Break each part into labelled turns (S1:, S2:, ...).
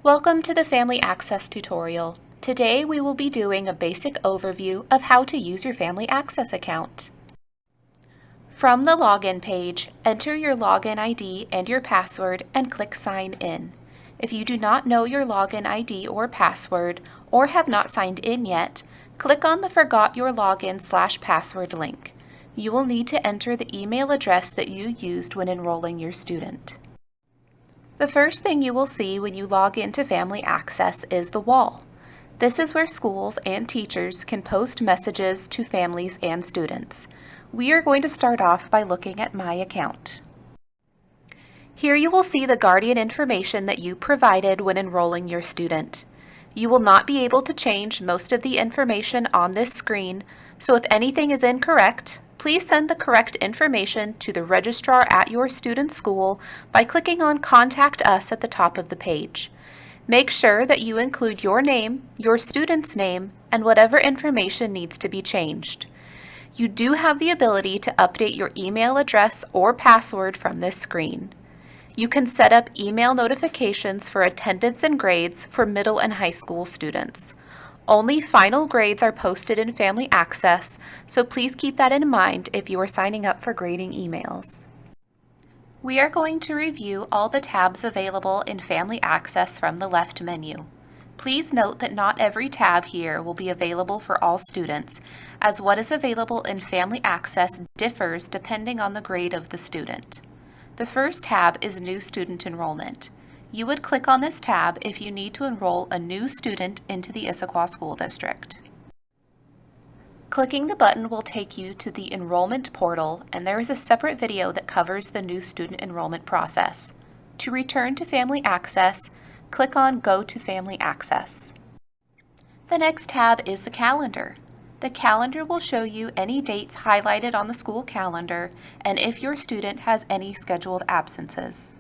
S1: Welcome to the Family Access tutorial. Today we will be doing a basic overview of how to use your Family Access account. From the login page, enter your login ID and your password and click Sign In. If you do not know your login ID or password or have not signed in yet, click on the Forgot Your Login/Password link. You will need to enter the email address that you used when enrolling your student. The first thing you will see when you log into Family Access is the wall. This is where schools and teachers can post messages to families and students. We are going to start off by looking at My Account. Here you will see the guardian information that you provided when enrolling your student. You will not be able to change most of the information on this screen, so if anything is incorrect, please send the correct information to the registrar at your student's school by clicking on Contact Us at the top of the page. Make sure that you include your name, your student's name, and whatever information needs to be changed. You do have the ability to update your email address or password from this screen. You can set up email notifications for attendance and grades for middle and high school students. Only final grades are posted in Family Access, so please keep that in mind if you are signing up for grading emails. We are going to review all the tabs available in Family Access from the left menu. Please note that not every tab here will be available for all students, as what is available in Family Access differs depending on the grade of the student. The first tab is New Student Enrollment. You would click on this tab if you need to enroll a new student into the Issaquah School District. Clicking the button will take you to the enrollment portal, and there is a separate video that covers the new student enrollment process. To return to Family Access, click on Go to Family Access. The next tab is the calendar. The calendar will show you any dates highlighted on the school calendar and if your student has any scheduled absences.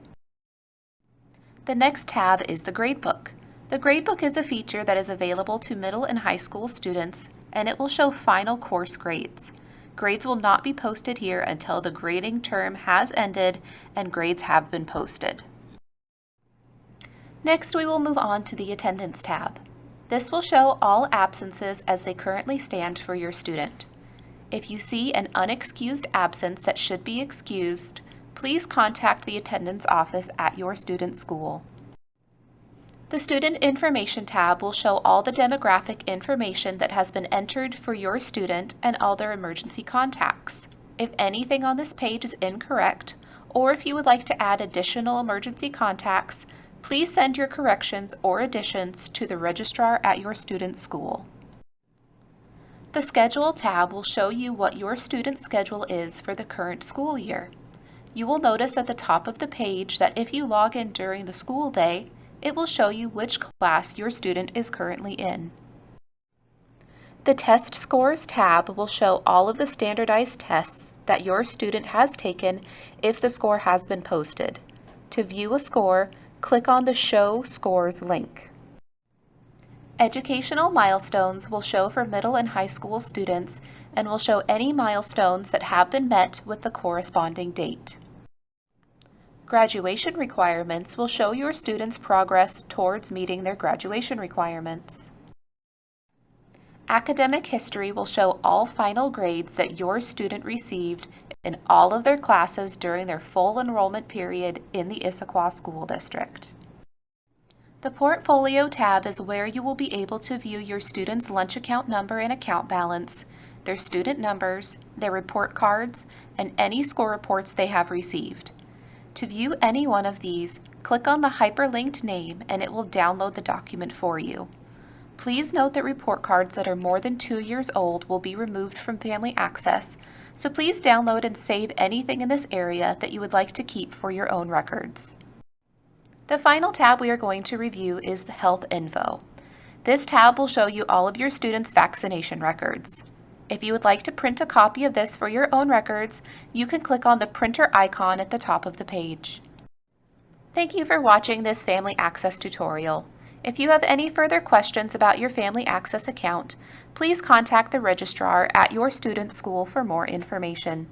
S1: The next tab is the Gradebook. The Gradebook is a feature that is available to middle and high school students, and it will show final course grades. Grades will not be posted here until the grading term has ended and grades have been posted. Next, we will move on to the Attendance tab. This will show all absences as they currently stand for your student. If you see an unexcused absence that should be excused, please contact the attendance office at your student's school. The Student Information tab will show all the demographic information that has been entered for your student and all their emergency contacts. If anything on this page is incorrect, or if you would like to add additional emergency contacts, please send your corrections or additions to the registrar at your student's school. The Schedule tab will show you what your student's schedule is for the current school year. You will notice at the top of the page that if you log in during the school day, it will show you which class your student is currently in. The Test Scores tab will show all of the standardized tests that your student has taken if the score has been posted. To view a score, click on the Show Scores link. Educational milestones will show for middle and high school students and will show any milestones that have been met with the corresponding date. Graduation requirements will show your students' progress towards meeting their graduation requirements. Academic history will show all final grades that your student received in all of their classes during their full enrollment period in the Issaquah School District. The Portfolio tab is where you will be able to view your student's lunch account number and account balance, their student numbers, their report cards, and any score reports they have received. To view any one of these, click on the hyperlinked name and it will download the document for you. Please note that report cards that are more than 2 years old will be removed from Family Access, so please download and save anything in this area that you would like to keep for your own records. The final tab we are going to review is the Health Info. This tab will show you all of your students' vaccination records. If you would like to print a copy of this for your own records, you can click on the printer icon at the top of the page. Thank you for watching this Family Access tutorial. If you have any further questions about your Family Access account, please contact the registrar at your student's school for more information.